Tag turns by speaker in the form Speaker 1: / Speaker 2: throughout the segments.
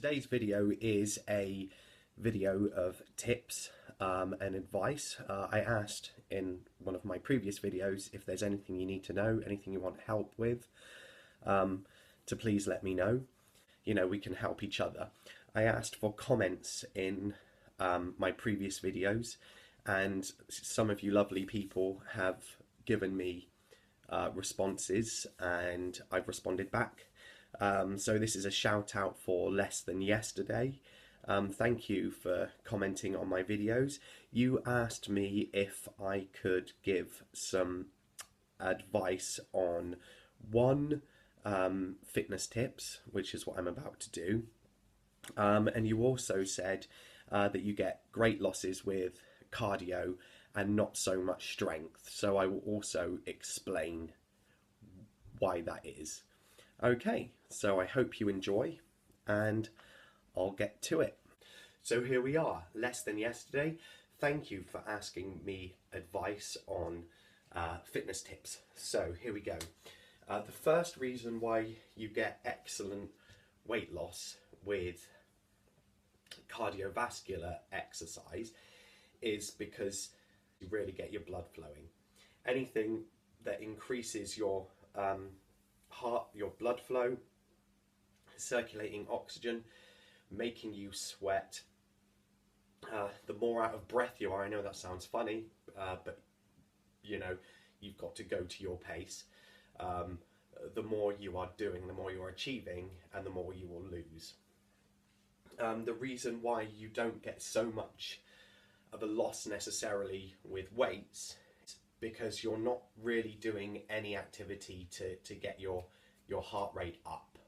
Speaker 1: today's video is a video of tips and advice. I asked in one of my previous videos if there's anything you need to know, anything you want help with, to please let me know. You know, we can help each other. I asked for comments in my previous videos, and some of you lovely people have given me responses, and I've responded back. So this is a shout out for Less Than Yesterday. Thank you for commenting on my videos. You asked me if I could give some advice on one, fitness tips, which is what I'm about to do. And you also said that you get great losses with cardio and not so much strength. So I will also explain why that is. Okay, so I hope you enjoy, and I'll get to it. So here we are, Less Than Yesterday. Thank you for asking me advice on fitness tips. So here we go. The first reason why you get excellent weight loss with cardiovascular exercise is because you really get your blood flowing. Anything that increases your your blood flow, circulating oxygen, making you sweat, the more out of breath you are. I know that sounds funny, but you know, you've got to go to your pace. The more you are doing, the more you are achieving, and the more you will lose. The reason why you don't get so much of a loss necessarily with weights is because you're not really doing any activity to get your heart rate up.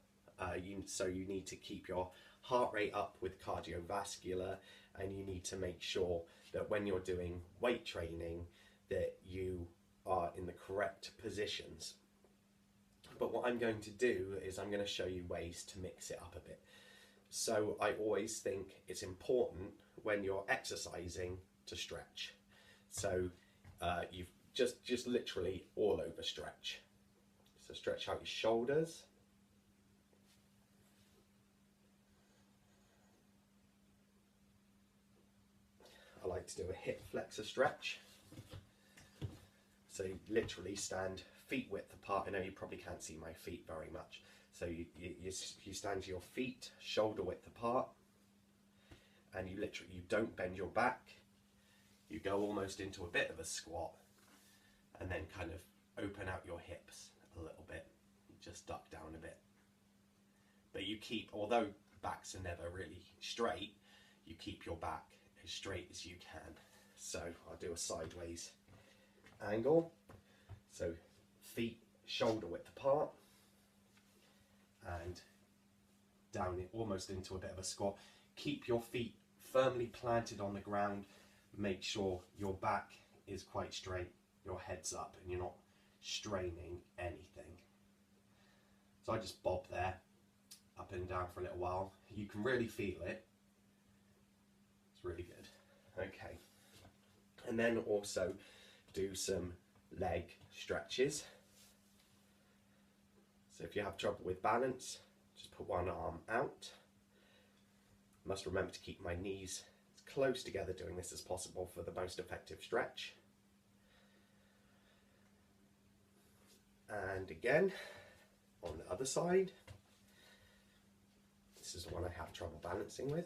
Speaker 1: So you need to keep your heart rate up with cardiovascular, and you need to make sure that when you're doing weight training that you are in the correct positions. But what I'm going to do is I'm going to show you ways to mix it up a bit. So I always think it's important when you're exercising to stretch. So you've just literally all over stretch. So stretch out your shoulders. I like to do a hip flexor stretch. So you literally stand feet width apart. I know you probably can't see my feet very much. So you stand your feet shoulder width apart, and you don't bend your back. You go almost into a bit of a squat, and then kind of open out your hips a little bit. You just duck down a bit. But you keep, although backs are never really straight, you keep your back as straight as you can. So I'll do a sideways angle. So feet shoulder width apart, and down almost into a bit of a squat. Keep your feet firmly planted on the ground. Make sure your back is quite straight, your head's up, and you're not straining anything. So I just bob there, up and down for a little while. You can really feel it. It's really good. Okay. And then also do some leg stretches. So if you have trouble with balance, just put one arm out. Must remember to keep my knees as close together doing this as possible for the most effective stretch. And again, on the other side. This is the one I have trouble balancing with.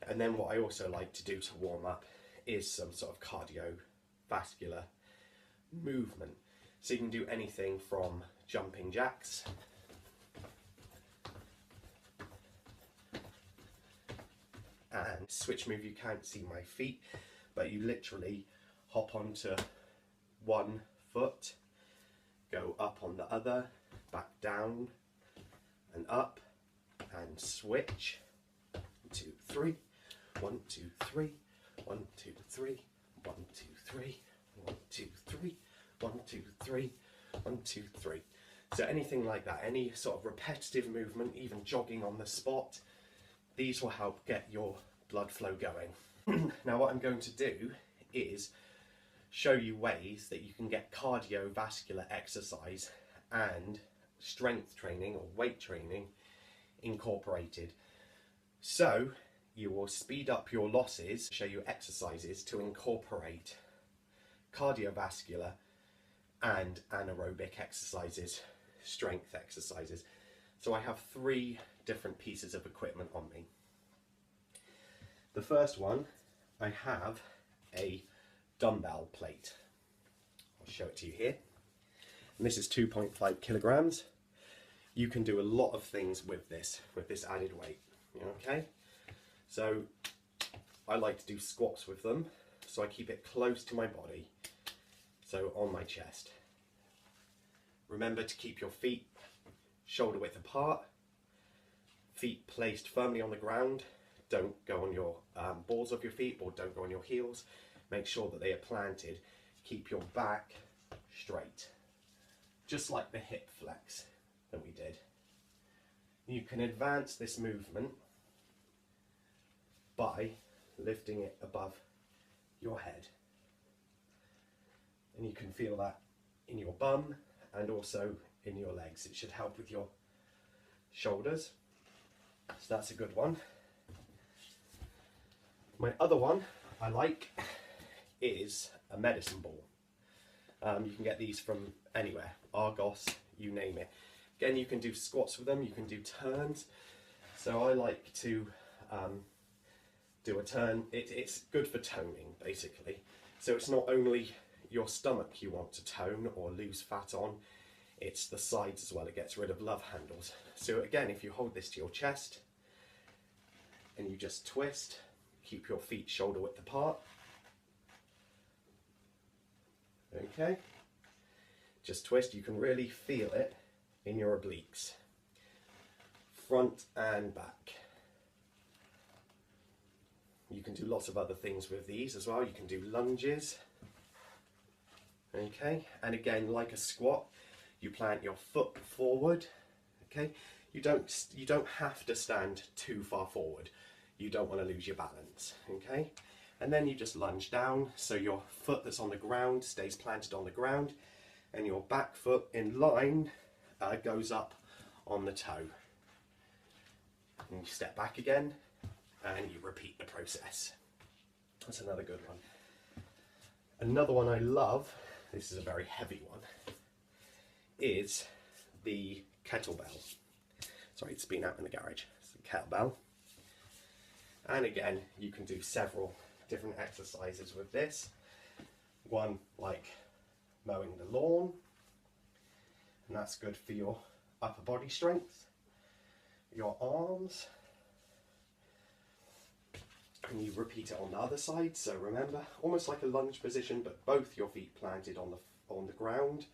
Speaker 1: And then what I also like to do to warm up is some sort of cardiovascular movement. So you can do anything from jumping jacks, and switch move. You can't see my feet, but you literally hop onto one foot, go up on the other, back down and up, and switch. 1, 2, 3. 1, 2, 3. 1, 2, 3. 1, 2, 3. 1, 2, 3. 1, 2, 3. 1, 2, 3. So anything like that, any sort of repetitive movement, even jogging on the spot, these will help get your blood flow going. Now what I'm going to do is show you ways that you can get cardiovascular exercise and strength training or weight training incorporated. So you will speed up your losses, show you exercises to incorporate cardiovascular and anaerobic exercises, strength exercises. So I have 3 different pieces of equipment on me. The first one, I have a dumbbell plate. I'll show it to you here. And this is 2.5 kilograms. You can do a lot of things with this added weight, okay? So I like to do squats with them, so I keep it close to my body, so on my chest. Remember to keep your feet shoulder width apart, feet placed firmly on the ground. Don't go on your balls of your feet, or don't go on your heels. Make sure that they are planted. Keep your back straight, just like the hip flex that we did. You can advance this movement by lifting it above your head. And you can feel that in your bum and also in your legs. It should help with your shoulders. So that's a good one. My other one I like is a medicine ball. You can get these from anywhere, Argos, you name it. Again, you can do squats with them, you can do turns. So I like to do a turn. It's good for toning, basically. So it's not only your stomach you want to tone or lose fat on, it's the sides as well. It gets rid of love handles. So again, if you hold this to your chest and you just twist, keep your feet shoulder width apart. Okay, just twist. You can really feel it in your obliques, front and back. You can do lots of other things with these as well. You can do lunges. Okay, and again, like a squat, you plant your foot forward. Okay, you don't have to stand too far forward. You don't want to lose your balance. Okay, and then you just lunge down, so your foot that's on the ground stays planted on the ground, and your back foot in line goes up on the toe. And you step back again, and you repeat the process. That's another good one. Another one I love, this is a very heavy one, is the kettlebell. Sorry, it's been out in the garage. It's a kettlebell. And again, you can do several different exercises with this. One like mowing the lawn, and that's good for your upper body strength, your arms, and you repeat it on the other side. So remember, almost like a lunge position, but both your feet planted on the ground,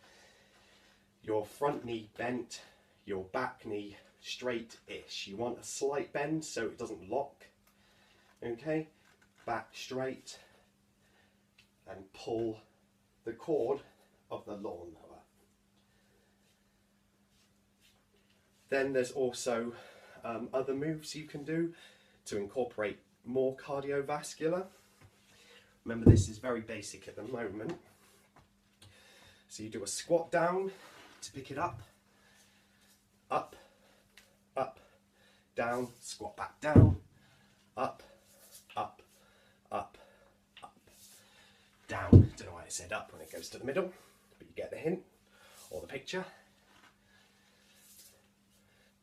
Speaker 1: your front knee bent, your back knee straight-ish. You want a slight bend so it doesn't lock. Okay, back straight, and pull the cord of the lawnmower. Then there's also other moves you can do to incorporate more cardiovascular. Remember, this is very basic at the moment. So you do a squat down to pick it up, up, up, down, squat back down, up, up, up, up, down. Don't know why I said up when it goes to the middle, but you get the hint or the picture.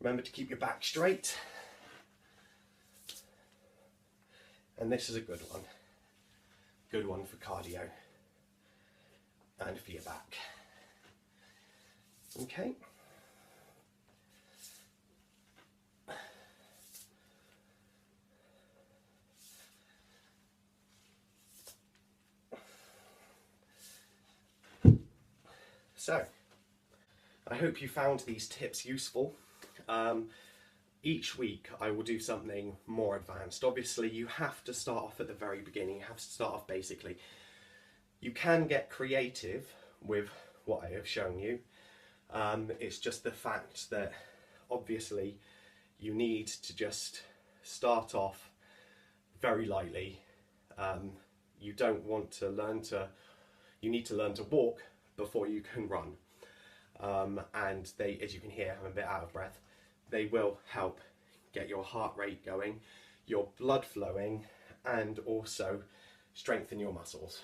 Speaker 1: Remember to keep your back straight. And this is a good one. Good one for cardio and for your back. Okay. So, I hope you found these tips useful. Each week I will do something more advanced. Obviously, you have to start off at the very beginning. You have to start off basically. You can get creative with what I have shown you. It's just the fact that obviously you need to just start off very lightly. You don't want to learn to You need to learn to walk before you can run. And they, as you can hear, I'm a bit out of breath. They will help get your heart rate going, your blood flowing, and also strengthen your muscles.